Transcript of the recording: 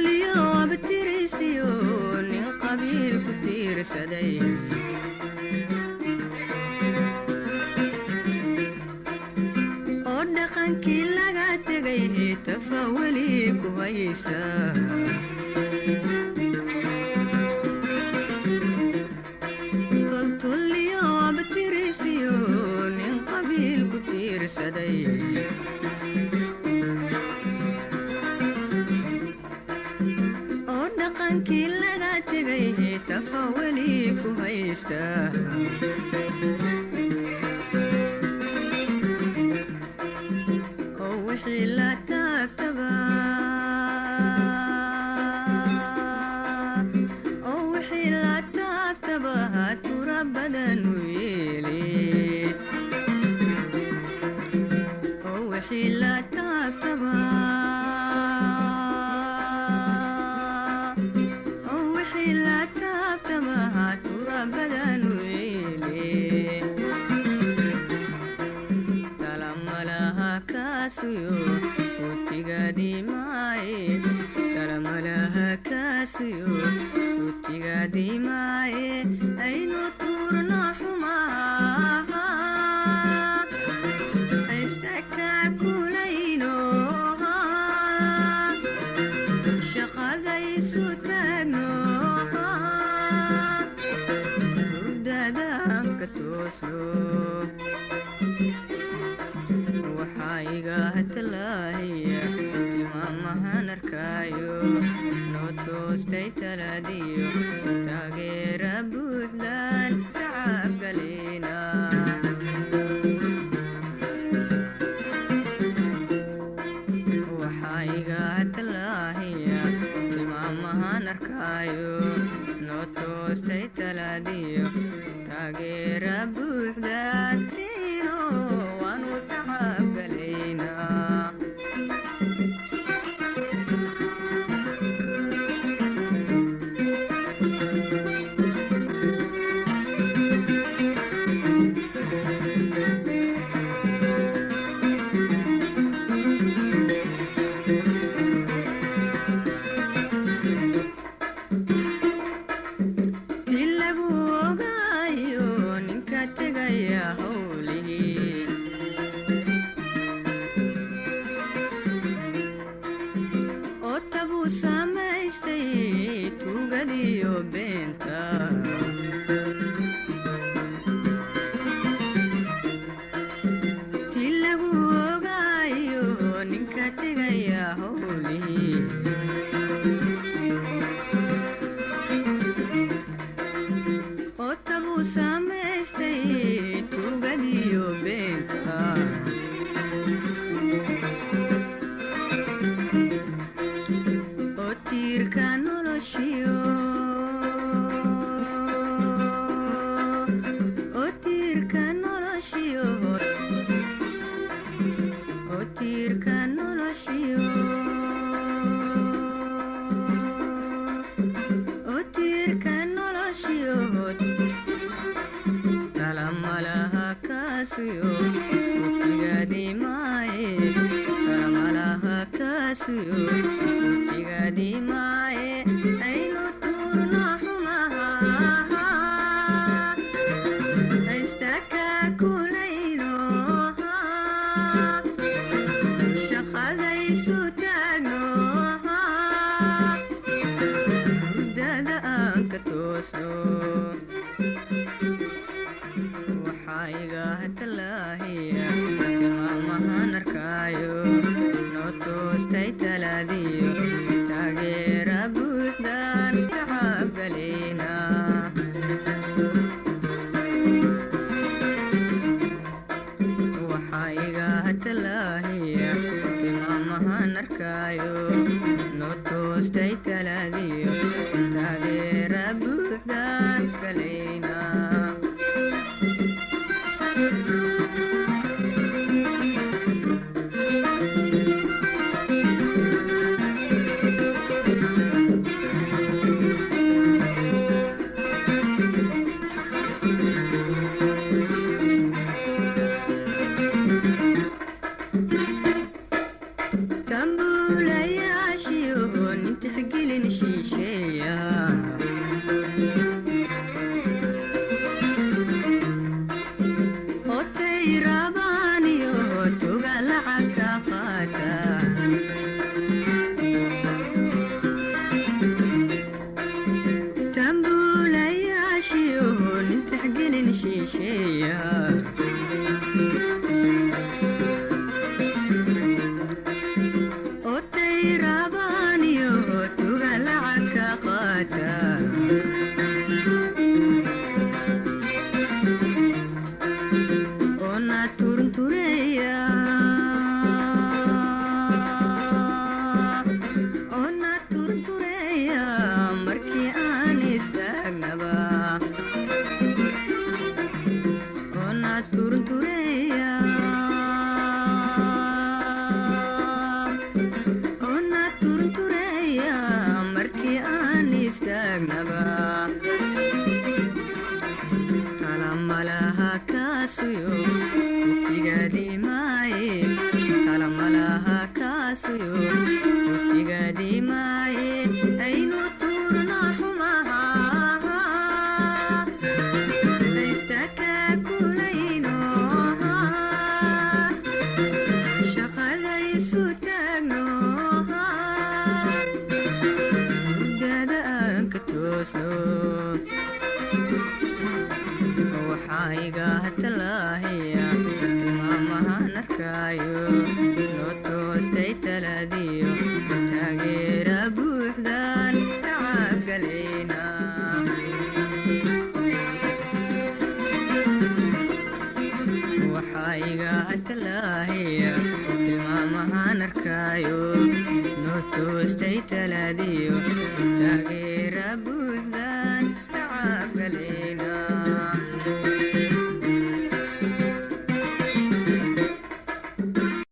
tolliyo abtirisiyo nin qabiil ku tiirsaday oo dhaqankii laga tegay tafawali ku haysta tolliyo abtirisiyo nin qabiil ku tiirsaday dhaqankii laga tegay tafawali ku haysta oo wixii la taabtaba tura badan u yeeli oo wixii la taabtaba talamalaha kaasuyo utigaadimaaye aynu tuurno xumaha istakaakulayno shaqadaysu taagno hurdadaanka toosno waxaa iga hadlaaya tilmaamahan arkaayo noo toostay talaadiyo taageera buuxdaan tacabgalina waxaa iga hadlaaya tilmaamahan arkaayo noo toostay talaadiyo taageera buuxdaan siino waanu tacabgalayna تحقي gelin shisheeya otay rabaaniyo tuga lacag ka qaata tambulayaashiyo nin taxgelin shisheeya otay rabaaniyo tuga lacag ka qaata ona turuntureya markii aan istaagnaba ona turuntureya markii aan istaagnaba talamalaha kaasuyo talamalaha kaasuyo utigadimaaye aynu tuurna xumaha laystakakulayno shaqadaysu taagno hurdada aan ka toosno waxaa iga talaahiya tilmaamahan arkaayo noo toostay talaadiyo taageera buuxdaan tacagalayna waxaa iga talaahiya tilmaamahan arkaayo noo toostay talaadiyo taageera buuxdaan tacagalayna